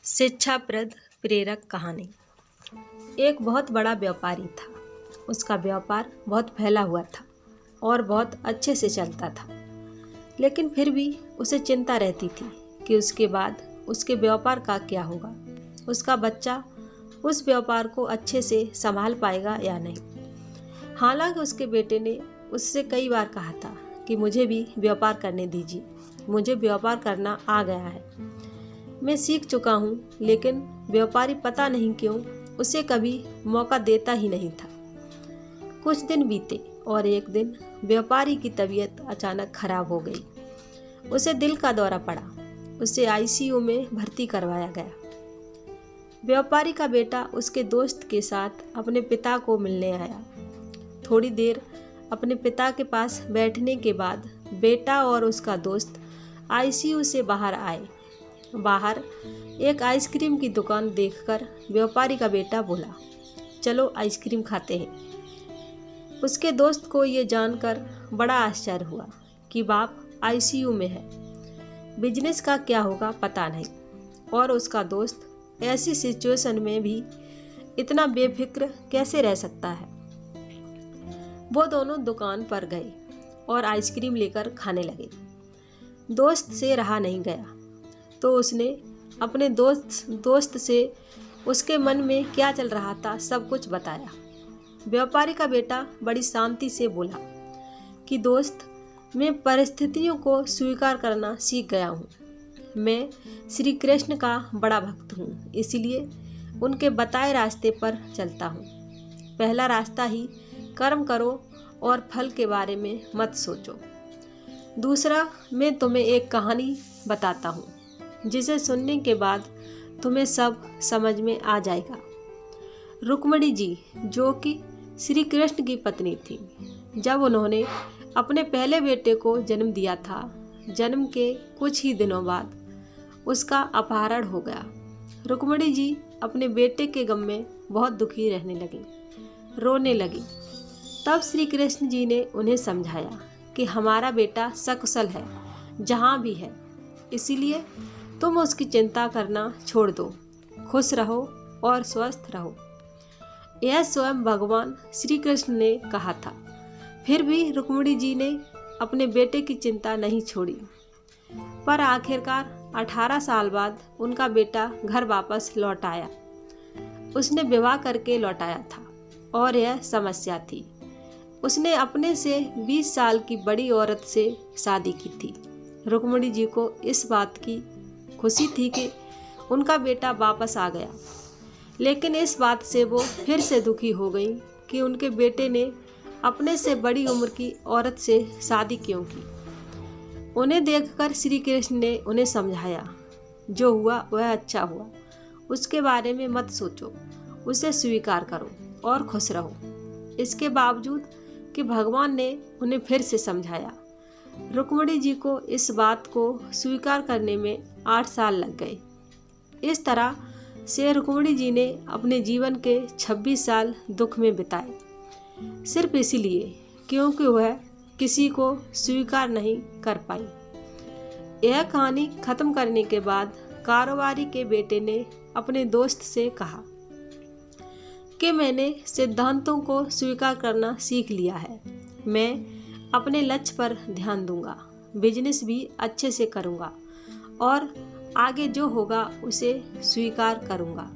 शिक्षाप्रद प्रेरक कहानी। एक बहुत बड़ा व्यापारी था। उसका व्यापार बहुत फैला हुआ था और बहुत अच्छे से चलता था, लेकिन फिर भी उसे चिंता रहती थी कि उसके बाद उसके व्यापार का क्या होगा। उसका बच्चा उस व्यापार को अच्छे से संभाल पाएगा या नहीं। हालांकि उसके बेटे ने उससे कई बार कहा था कि मुझे भी व्यापार करने दीजिए, मुझे व्यापार करना आ गया है, मैं सीख चुका हूँ। लेकिन व्यापारी पता नहीं क्यों उसे कभी मौका देता ही नहीं था। कुछ दिन बीते और एक दिन व्यापारी की तबीयत अचानक खराब हो गई। उसे दिल का दौरा पड़ा। उसे आईसीयू में भर्ती करवाया गया। व्यापारी का बेटा उसके दोस्त के साथ अपने पिता को मिलने आया। थोड़ी देर अपने पिता के पास बैठने के बाद बेटा और उसका दोस्त आईसीयू से बाहर आए। बाहर एक आइसक्रीम की दुकान देखकर व्यापारी का बेटा बोला, चलो आइसक्रीम खाते हैं। उसके दोस्त को ये जानकर बड़ा आश्चर्य हुआ कि बाप आईसीयू में है, बिजनेस का क्या होगा पता नहीं। और उसका दोस्त ऐसी सिचुएशन में भी इतना बेफिक्र कैसे रह सकता है। वो दोनों दुकान पर गए और आइसक्रीम लेकर खाने लगे। दोस्त से रहा नहीं गया तो उसने अपने दोस्त से उसके मन में क्या चल रहा था सब कुछ बताया। व्यापारी का बेटा बड़ी शांति से बोला कि दोस्त, मैं परिस्थितियों को स्वीकार करना सीख गया हूँ। मैं श्री कृष्ण का बड़ा भक्त हूँ, इसलिए उनके बताए रास्ते पर चलता हूँ। पहला रास्ता ही कर्म करो और फल के बारे में मत सोचो। दूसरा, मैं तुम्हें एक कहानी बताता हूँ जिसे सुनने के बाद तुम्हें सब समझ में आ जाएगा। रुक्मिणी जी, जो कि श्री कृष्ण की पत्नी थी, जब उन्होंने अपने पहले बेटे को जन्म दिया था, जन्म के कुछ ही दिनों बाद उसका अपहरण हो गया। रुक्मिणी जी अपने बेटे के गम में बहुत दुखी रहने लगी, रोने लगी। तब श्री कृष्ण जी ने उन्हें समझाया कि हमारा बेटा सकुशल है जहाँ भी है, इसीलिए तुम उसकी चिंता करना छोड़ दो, खुश रहो और स्वस्थ रहो। यह स्वयं भगवान श्री कृष्ण ने कहा था। फिर भी रुक्मिणी जी ने अपने बेटे की चिंता नहीं छोड़ी। पर आखिरकार 18 साल बाद उनका बेटा घर वापस लौट आया। उसने विवाह करके लौटाया था और यह समस्या थी। उसने अपने से 20 साल की बड़ी औरत से शादी की थी। रुक्मिणी जी को इस बात की खुशी थी कि उनका बेटा वापस आ गया, लेकिन इस बात से वो फिर से दुखी हो गई कि उनके बेटे ने अपने से बड़ी उम्र की औरत से शादी क्यों की। उन्हें देखकर श्री कृष्ण ने उन्हें समझाया, जो हुआ वह अच्छा हुआ, उसके बारे में मत सोचो, उसे स्वीकार करो और खुश रहो। इसके बावजूद कि भगवान ने उन्हें फिर से समझाया, रुक्मिणी जी को इस बात को स्वीकार करने में 8 साल लग गए। इस तरह से रुक्मिणी जी ने अपने जीवन के 26 साल दुख में बिताए, सिर्फ इसीलिए क्योंकि वह किसी को स्वीकार नहीं कर पाई। यह कहानी खत्म करने के बाद कारोबारी के बेटे ने अपने दोस्त से कहा कि मैंने सिद्धांतों को स्वीकार करना सीख लिया है। मैं अपने लक्ष्य पर ध्यान दूंगा, बिजनेस भी अच्छे से करूंगा और आगे जो होगा उसे स्वीकार करूंगा।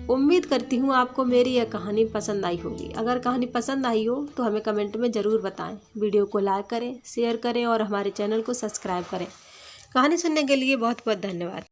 उम्मीद करती हूँ आपको मेरी यह कहानी पसंद आई होगी। अगर कहानी पसंद आई हो तो हमें कमेंट में ज़रूर बताएं। वीडियो को लाइक करें, शेयर करें और हमारे चैनल को सब्सक्राइब करें। कहानी सुनने के लिए बहुत बहुत धन्यवाद।